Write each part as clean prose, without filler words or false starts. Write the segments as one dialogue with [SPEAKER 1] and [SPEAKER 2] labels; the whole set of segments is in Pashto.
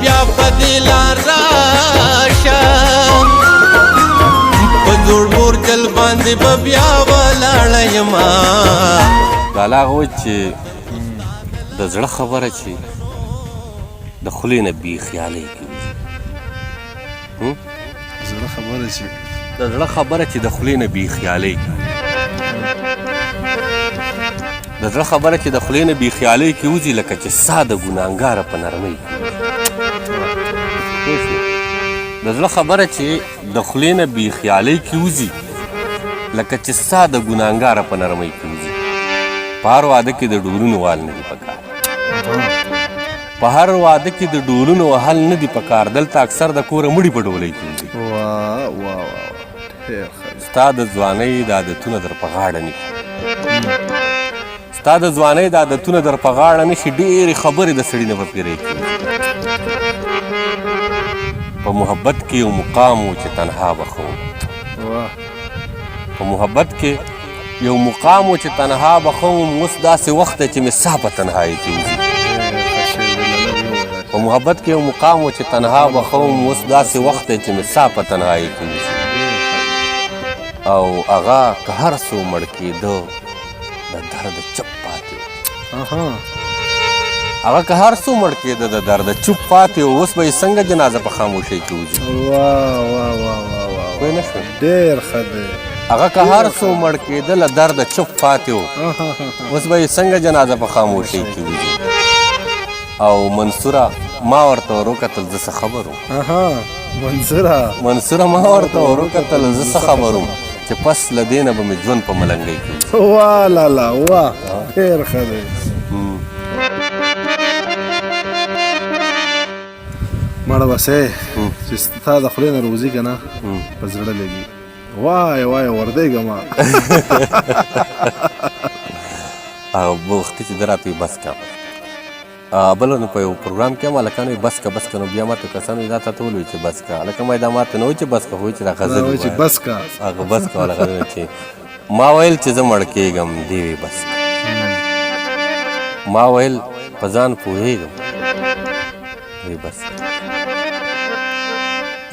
[SPEAKER 1] بیا په دې لار راشه په زوړ بورجل باندې به بیا ولاړه یمه
[SPEAKER 2] دا لا هغه چې د زړه خبره چې د خولې نه بې خیالۍ کوي
[SPEAKER 3] زړه خبره چې
[SPEAKER 2] د زړه خبره چې د خولې نه بې خیالۍ کوي د زړه خبره چې د خولې نه بې خیالۍ کې وځي لکه چې سا د ګناهګاره په نرمۍ کې د زړه خبره چې د خولې نه بې خیالۍ کې وځي لکه چې سا د ګناهګاره په نرمۍ کې وځي په هر واده کې د ډولونو وال نه دي پکار په هر واده کې د ډولونو وهل نه دي پکار دلته اکثر د کوره مړي په ډولۍ کې وځي ستا د ځوانۍ د عادتونه در په غاړه نیسي ستا د ځوانۍ د عادتونه در په غاړه نیسي ډېرې خبرې د سړي نه په پیرۍ کې په محبت کې یو مقام و چې تنها بخوم په محبت کې یو مقام و چې تنها بخوم اوس داسې وخت دی چې مې ساه په تنهایي کې وځي په محبت کې یو مقام و چې تنها بخوم اوس داسې وخت دی چې مې ساه په تنهایي کې وځي او هغه که هر څو مړ کېده د درد چپ پاتې هغه که هر څو مړ کېده د درد چپ پاتې و اوس به یې څنګه جنازه په خاموشۍ کې وځي پوه نه شوې
[SPEAKER 3] ډېر ښه دی
[SPEAKER 2] هغه که هر څو مړ کېده له درده چپ پاتې و اوس به یې څنګه جنازه په خاموشۍ کې وځي او منصوره ما ورته ور وکتل زه څه خبر وم منصوره ما ورته ور وکتل زه څه خبر وم چې پس له دې نه به مې ژوند په ملنګۍ کې وځي
[SPEAKER 3] واه لالا واه ډېر ښه دی مړه بسې چې ستا د خولې نه روزي که نه په زړه لګي وای وای وردېږه ما
[SPEAKER 2] او وختي چې ده راته وي بس که بله نو په یو پروګرام کې هم هلکانو وي بس که نو بیا ماته کسانو وي دا تا ته ولوي چې بس که هلکه ما دا ماته نه وایي چې بس که خو وایي چې دا غزل
[SPEAKER 3] چې بس که
[SPEAKER 2] هغه بس که والا غزل چې ما ویل چې زه مړ کېږم دې وی بس ما ویل په ځان پوهېږم وی بس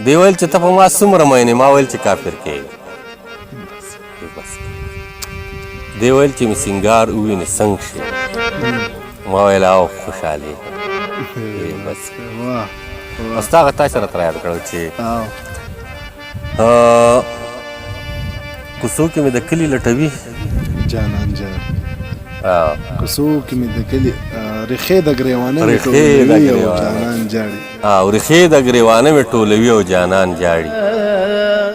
[SPEAKER 2] دی ویل چې ته په ما څومره مینې ما ویل چې کافر کېږم بس دی ویل چې مې سینګار ووینې څنګ شي ما ویل او خوشحالي بس او ستا هغه تا چې راته یاد کړو چې کوڅو کې مې د کلي لټوي
[SPEAKER 3] جانان جان کوڅو کې مې د کلي ریښې د ګریوانه مې ټولوي او جانان جاړي
[SPEAKER 2] او ریښې د ګریوانه مې ټولوي او جانان جاړي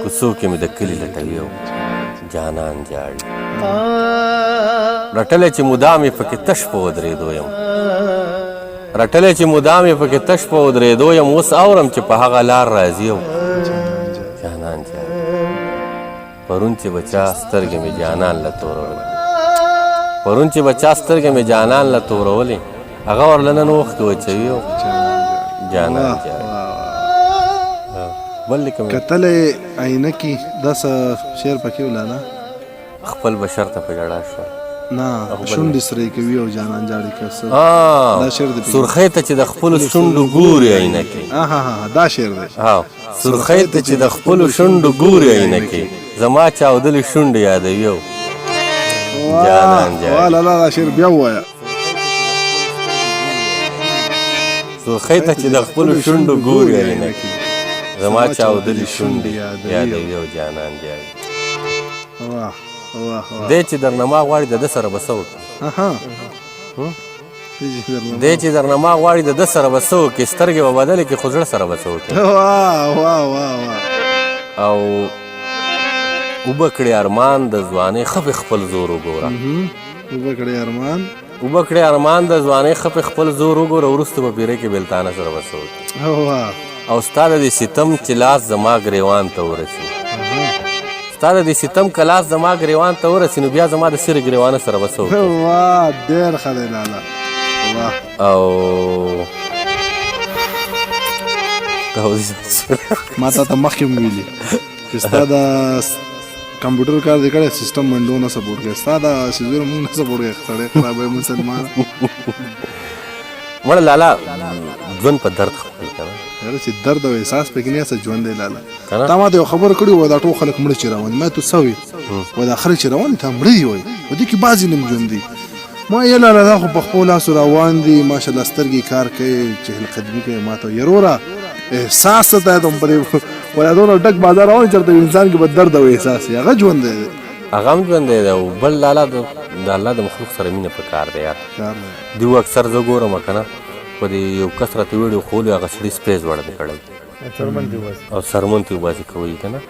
[SPEAKER 2] کوڅو کې مې د کلي لټوي او جانان جاړي رټلی چې مدام یې پکې تش په ودرېدو یم رټلی چې مدام یې پکې تش په ودرېدو یم اوس اورم چې په هغه لار راځي او جانان جاړي پرون چې به چا سترګې مې جانان له تورولې پرون چې به چا سترګې مې جانان له تورولې هغه ورله نن اوښکې وچوي او جانان جاړي بل لیکم
[SPEAKER 3] کتلې عینکې داسې شعر پکې ولاله
[SPEAKER 2] خپل بشر ته په ژړا شو
[SPEAKER 3] نه شونډې سرې کوي او جانان جاړي که څه دا شعر دی
[SPEAKER 2] سرخۍ ته چې د خپلو شونډو ګوري عینکې
[SPEAKER 3] دا شعر دی
[SPEAKER 2] سرخۍ ته چې د خپلو شونډو ګوري عینکې زما چاودلې شونډې یادوي او جانان جاړي
[SPEAKER 3] لالا دا شعر بیا ووایه
[SPEAKER 2] سرخۍ ته چې د خپلو شونډو ګوري عینکې زما چاودلې شونډې یادوي او جانان جاړي دی چې درنه ما غواړي د ده سره به څه وکړي دی چې درنه ما غواړي د ده سره به څه وکړي سترګې به بدلې کړي خو زړه سره به څه وکړي او اوبه کړې ارمان د ځوانۍ ښه خپل زور وګوره
[SPEAKER 3] اوبه کړې
[SPEAKER 2] ارمان د ځوانۍ ښه خپل زور وګوره وروسته به پیرۍ کې بېلتانه سره به څه وکړي او ستا د دې ستم چې لاس زما ګریوان ته ورسي ستا د دې ستم که لاس زما ګریوان ته ورسي نو بیا زما د سرې ګریوانه سره به څه وکړي
[SPEAKER 3] ډېر ښه دی لالا
[SPEAKER 2] او
[SPEAKER 3] ما تا ته مخکې هم ویلي چې ستا د کمپیوټر کار دې کړی سیسټم منډو نه سپورټ کوي ستا دا سیزونه مونږ نه سپورټ کوي سړی خرابوي مسلمان
[SPEAKER 2] مړه لالا ژوند په درد خپل که نه
[SPEAKER 3] یاره چې درد او احساس پکې نه څه ژوند دی لاله
[SPEAKER 2] که نه
[SPEAKER 3] تا ما ته یو خبره کړې وه دا ټول خلک مړه چې روان ما ته څه وي وایي دا خلک چې روان دي تا مړه دي وایي په دې کې بعضې نیم ژوند دي ما یې لاله دا خو په خپلو لاسو روان دي ماشاءالله سترګې کار کوي چهل قدمي کوي ما ته یروره احساس څه دی دوم پرې وایي دونه ډک بازار روان چېرته انسان کې به درد او احساس وي هغه ژوند دی
[SPEAKER 2] هغه هم ژوند دی او بل لالا د الله د مخلوق سره مینه په کار دی یار
[SPEAKER 3] کار دی
[SPEAKER 2] دیو اکثر زه ګورم که نه په دې یو کس راته ویډیو ښولي هغه سړي سپیس وړاندې کړی او سرمن ترې وباسي کوي که نه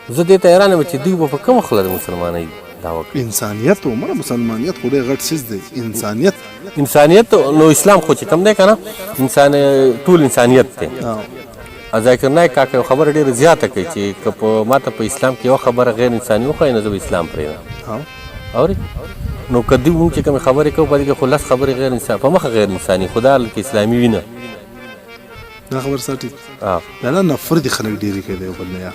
[SPEAKER 2] زه دې ته حیران یم چې دوی به په کومه خوله د مسلمانۍ دعوه کوي
[SPEAKER 3] انسانیت عمره مسلمانیت خو ډېر غټ څیز دی
[SPEAKER 2] انسانیت نو اسلام خو چې کوم دی که نه انسان ټول انسانیت دی ذاکر نایک کاکا یو خبره ډېره زیاته کوي چې که په ما ته په اسلام کې یوه خبره غیر انساني وښایي نو زه به اسلام پرېږدم اورې نو که دوی مونږ چې کومې خبرې کوو په دې کې خو لس خبرې غیر انسان په مخه غیر انساني خو دا لکه اسلامي وي نه
[SPEAKER 3] دا خبر ساتي لاله نفرت خلک ډېرې کوي یو بل نه یار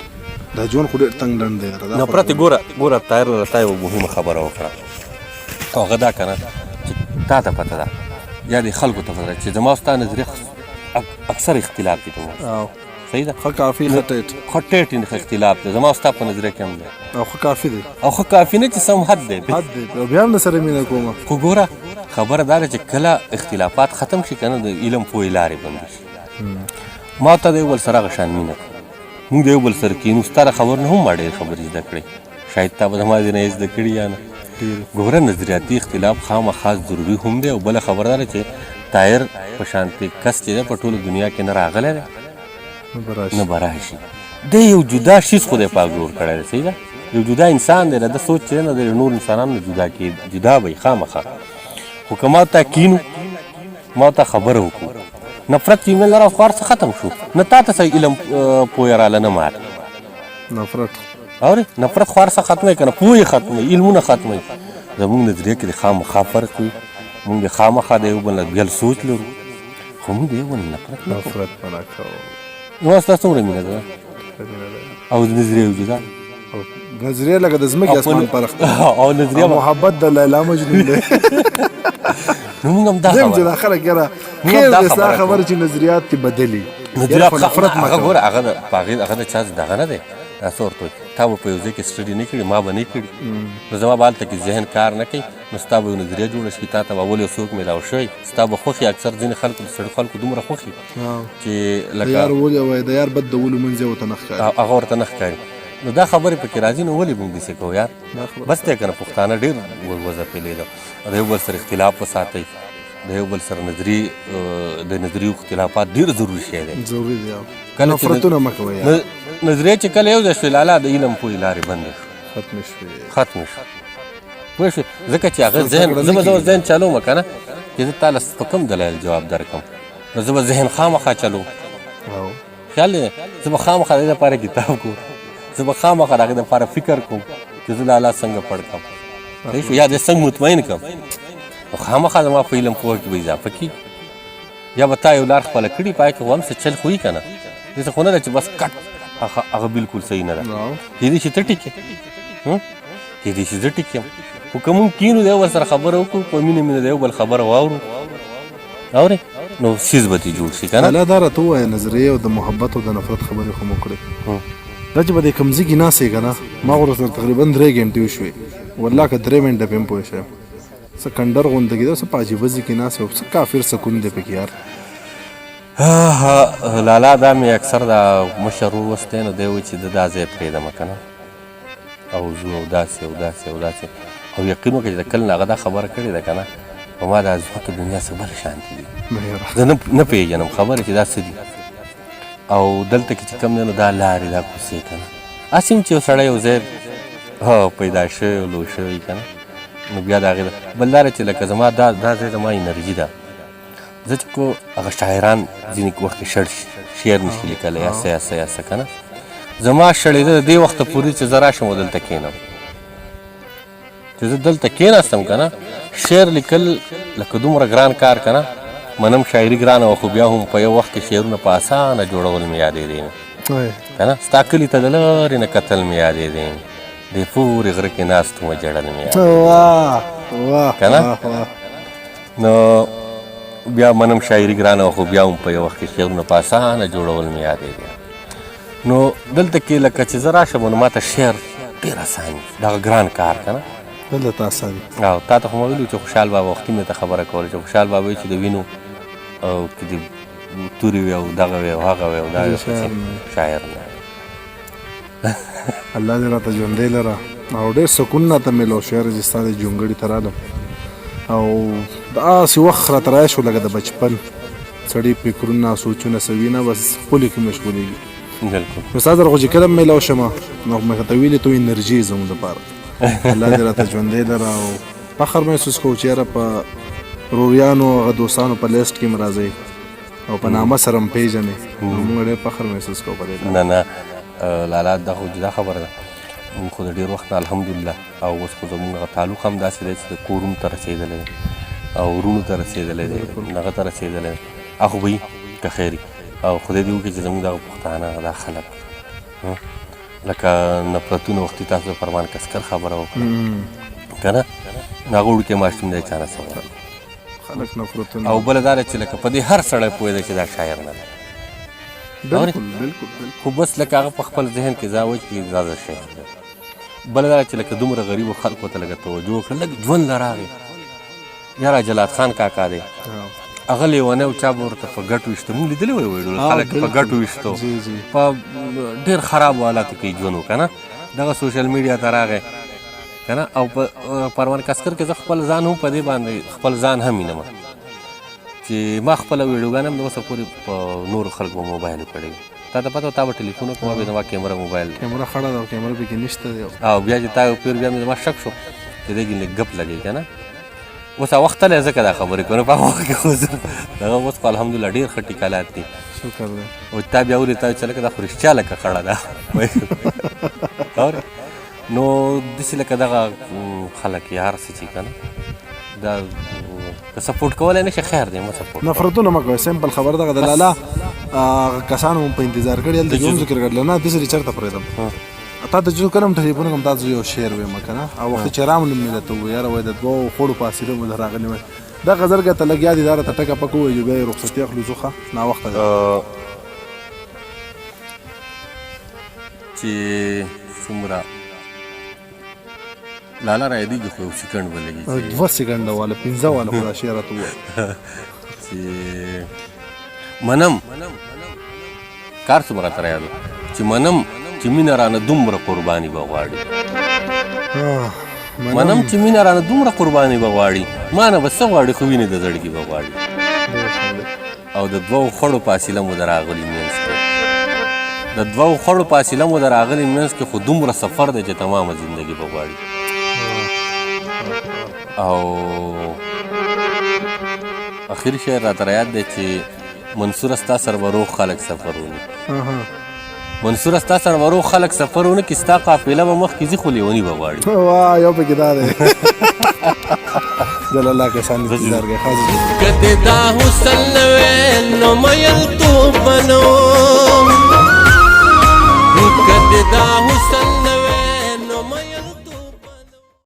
[SPEAKER 3] دا ژوند خو ډېر تنګ ډنډ دی یاره
[SPEAKER 2] نفرت ګوره طاهر راته یوه مهمه خبره وکړه او هغه دا که نه چې تا ته پته ده یا دې خلکو ته پته ده چې زما ستا نظریه اکثر اختلاف دي په صحیح ده
[SPEAKER 3] ښه کافي ښه
[SPEAKER 2] ټیټ اختلاف دی زما ستا په نظریه کې هم دی
[SPEAKER 3] او ښه کافي دی
[SPEAKER 2] او ښه کافي نه چې سم حد دی
[SPEAKER 3] بیا هم درسره مینه کومه
[SPEAKER 2] خو ګوره خبره دا ده چې کله اختلافات ختم شي که نه د علم پوهې لارې بندې شي ما ته د یو بل سره هغه شان مینه کوو مونږ د یو بل سره کښېنو ستا د خبر نه هم ما ډېرې خبرې زده کړې شاید تا به زما دې نه یې زده کړي یا نه ګوره نظریاتي اختلاف خامخا ضروري هم دی او بله خبره دا ده چې طاهر په شانتې کس چې دی په ټوله دنیا کې نه راغلی دی نه به راشي دی یو جدا شیز خو دی پاک جوړ کړی دی صحیح ده یو جدا انسان دی د سوچ چې دی نه د نور انسانانو نه جدا به وي خامخا خو که ما ته کینو ما ته خبره وکړو نفرت چې مې لره خوار څه ختم شو نه تا ته څه علم پوهې راله نه مات
[SPEAKER 3] نفرت
[SPEAKER 2] اورې نفرت خوار څه ختموي که نه پوهې ختموي علمونه ختموي زمونږ نظریه کې د خامخا فرق وي مونږ د خامخا د یو بل نه بیل سوچ لرو خو مونږ د یو بل نفرت نه کوو نو ستا څومره مینه ده او نظریه جدا
[SPEAKER 3] نظریه لکه د ځمکې اسمان فرق
[SPEAKER 2] او نظریه
[SPEAKER 3] محبت د لیلا مجنون دی
[SPEAKER 2] نو موږ هم دا
[SPEAKER 3] زم چې دا خلک یاره خیر د ستا خبره چې نظریات دې بدلي
[SPEAKER 2] نظریات هغه ګوره هغه د چا دغه نه دی دا څه ورته وایي تا به په یو ځای کې سټډي نه کړي ما به نه کړي نو زما به هلته کې ذهن کار نه کوي نو ستا به یو نظریه جوړه شي تا ته به اول یو څوک میلاو شوی ستا به خوښي اکثر ځینې خلکو د سړي خلکو دومره خوښي چې لکه
[SPEAKER 3] یار ولې وایي د یار بد د ولو منځ یې ورته نه ښکاري
[SPEAKER 2] هغه ورته نه ښکاري نو دا خبرې پکې راځي نو ولې موږ داسې کوو یار بس دی که نه پښتانه ډېر وځپېلې ده د یو بل سره اختلاف وساتئ د یو بل سره د نظریو اختلافات ډېر ضروري شی دی
[SPEAKER 3] ضروري دی نفرتونه مه کوئ
[SPEAKER 2] نظریه چې کله یو ځای شوې لالا د علم پوهې لارې بندې ختمې شوې پوه شوې ځکه چې هغه ذهن زه به ذهن چلوم که نه چې زه تا له په کوم دلایل جواب درکړم نو زه به ذهن خامخا چلوم خیال دی زه به خامخا د دې لپاره کتاب ګورم زه به خامخا د هغې دپاره فکر کوم چې زه د الله څنګه پړ کړم صحیح شو یا دې څنګه مطمئن کړم نو خامخا زما په علم پوهه کې به اضافه کېږي یا به تا یو لار خپله کړي په هغې کې خو هم څه چل خو وي که نه داسې خو نه ده چې بس کټ هغه بالکل صحیح نه ده کېدای شي ته ټیک یې کېدای شي زه ټیک یم خو که مونږ کینو د یو بل سره خبره وکړو په مینه د یو بل خبره واورو اورې نو څیز به دې جوړ شي که نه
[SPEAKER 3] دا راته ووایه نظریې او د محبت او د نفرت خبرې خو مو کړې دا چې به د کمزي کې ناست یې که نه ما خو سره تقریبا 3 ګنټې وشوې والله که 3 منټه پې هم پوه شوی څه کنډر غونډه کې ده څه په عجیبه ځای کې ناست یو څه کافر سکون دی پکې یار
[SPEAKER 2] لالا دا مې اکثر دا مشر وروستی نو دی وایي چې ده دا ځای پرېږدمه که نه او ځو او داسې او داسې او داسې او یقین وکړه چې د کله نه هغه دا خبره کړې ده که نه په ما دا ځمکه دنیا څه بله شانتي دي زه نه پوهېږم خبره چې دا څه دي او دلته کې چې کوم دی نو دا لارې دا کوڅې که نه هسې هم چې یو سړی یو ځای پیدا شوی او لو شوی که نه نو بیا د هغې بل دا چې لکه زما دا ځای زما انرژي ده زه چې کو هغه شاعران ځینې وخت کې شعر نشي لیکلی یا څه یا څه یا څه که نه زما شړېده د دې وخته پورې چې زه راشم او دلته کښېنم چې زه دلته کښېناستم که نه شعر لیکل لکه دومره ګران کار که نه منم شاعري ګرانه وه خو بیا هم په یو وخت کې شعرونه په اسانه جوړول مې یادېدی مې که نه ستا کلي ته د لرې نه کتل مې یادېدی مې دې پورې غره کې ناست ومه جړل مې یادېدی که نه نو بیا منم شاعري ګرانه خو بیا هم په یو وخت کې شعرونه په اسانه جوړول مې یادېږي. نو دلته کې لکه چې زه راشم نو ماته شعر ډېر اسان وي، دغه ګران کار که نه
[SPEAKER 3] دلته ته اسان دي.
[SPEAKER 2] او تا ته خو ما ویلي چې خوشحال بابا وختي مې ته خبره کوله چې خوشحال بابا وایي چې د وینو او که د تورې وي او دغه وي او هغه وي او دا وي شاعر نه.
[SPEAKER 3] الله دې راته ژوندی لره او ډېر سکون راته میلو شعر چې ستا د جونګړي ته رالم او داسې وخت راته رایه شو لکه د بچپن سړي فکرونه سوچونه سوي نه بس خپلې کې مشغولېږي.
[SPEAKER 2] بلکل
[SPEAKER 3] نو ستا سره خو چې کله میلاو شمه نو مې ته ویلې تو انرژي زموږ دپاره الله دې راته ژوندی لره او فخر محسوس کوو چې یاره په روریانو هغه دوستانو په لیسټ کې م راځئ او په نامه سره م پېژنې نو موږ ډېر فخر محسوس کوو په دې.
[SPEAKER 2] نه نه لالا دا خو جدا خبره ده. موږ خو د ډېر وخت نه الحمدلله او اوس خو زموږ هغه تعلق هم داسې دی چې د کورونو ته رسېدلی دی او وروڼو ته رسېدلی دی هغه ته رسېدلی دی. هغه به وي که خیر او خدای دې وکړي چې زموږ دغه پښتانه دا خلک لکه نفرتونه وختي تاسو د فرمان کسکر خبره وکړه که نه نو هغه وړوکی ماشوم دی چا نه څه وایي
[SPEAKER 3] خلک نفرتونه
[SPEAKER 2] او بله دا ده چې لکه په دې هر سړی پوهېده چې دا شاعر نه دی.
[SPEAKER 3] بلکل بلکل
[SPEAKER 2] خو بس لکه هغه په خپل ذهن کې دا وایي چې دا زه شاعر یم. بله دا چې لکه دومره غریبو خلکو ته لږه توجه وکړه لږ ژوند له راغی یاره جلات خان کاکا دی هغه لیونی و چا به ورته په ګټو ویشته مونږ لیدلی وی خلک په ګټو ویشتو په ډېر خرابو حالاتو کې ژوند و که نه دغه سوشل میډیا ته راغی که نه او په پروان کسکر کې زه خپل ځان هم په دې باندې خپل ځان هم وینم چې ما خپله ویډیوګانې هم د اوسه پورې په نورو خلکو په موبایلو کړې تا ته پته تا به ټلیفون وکړم ما به زما کیمره موبایل
[SPEAKER 3] کیمره خړه ده او کیمره پکې نشته دی
[SPEAKER 2] او بیا چې تا پیر بیا مې زما شک شو چې دې کې لږ ګپ لګي که نه اوس وخت تلی ځکه دا خبرې کوو نو په هغه وخت کې خو دغه اوس خو الحمدلله ډېر ښه ټیکالات دي
[SPEAKER 3] شکر دی
[SPEAKER 2] او تا بیا ولې تا چې لکه دا خو رښتیا لکه خړه ده اورې نو داسې لکه دغه خلک یې هر څه چې که نه دا که سپورټ کولی نه شي خیر دی مه سپورټ
[SPEAKER 3] نفرتونه مه کوئ سمپل خبر دغه د لالا کسانو مو په انتظار کړي هلته چې هم ذکر کړله نه داسې چېرته پرېږدم تا ته چې کله هم ټلیفون کوم تاسو یو شعر ویم که نه او وخت چې راملم مې درته ووایي یاره وایي د دوو خوړو په حاصله مو در راغلی وای دغه زرګه ته لږ یاد یې دا راته ټکه پک ووایي بیا یې رخصتي اخلو ځو ښه ناوخته ده
[SPEAKER 2] چې څومره لالا رایدېږي خو یو سیکنډ به لګي
[SPEAKER 3] 2 سیکنډه والا 15 والا خو دا شعر راته ووایي
[SPEAKER 2] چې منم کار څومره راته را یاد چې منم چې مینه رانه دومره قرباني به غواړي منم چې مینه رانه دومره قرباني به غواړي ما نه به څه غواړي خو وینې د زړګي به غواړي او د دوو خړو په حاصله مو د راغلي منځ کې د دوو خړو په حاصله مو د راغلي منځ کې خو دومره سفر دی چې تمامه زندګي به غواړي او اخر شعر راته را یاد دی چې منصور ستا سره به روغ خلک سفر ونی منصور ستا سره به روغ خلک سفر ونه کړي ستا قافله به مخکې ځي خو لیوني به غواړي
[SPEAKER 3] واه یو پکې دا دی جل الله کسان انتظار کوي خاص
[SPEAKER 1] کته دا حسن نوې نو مېل تو بنو کته دا حسن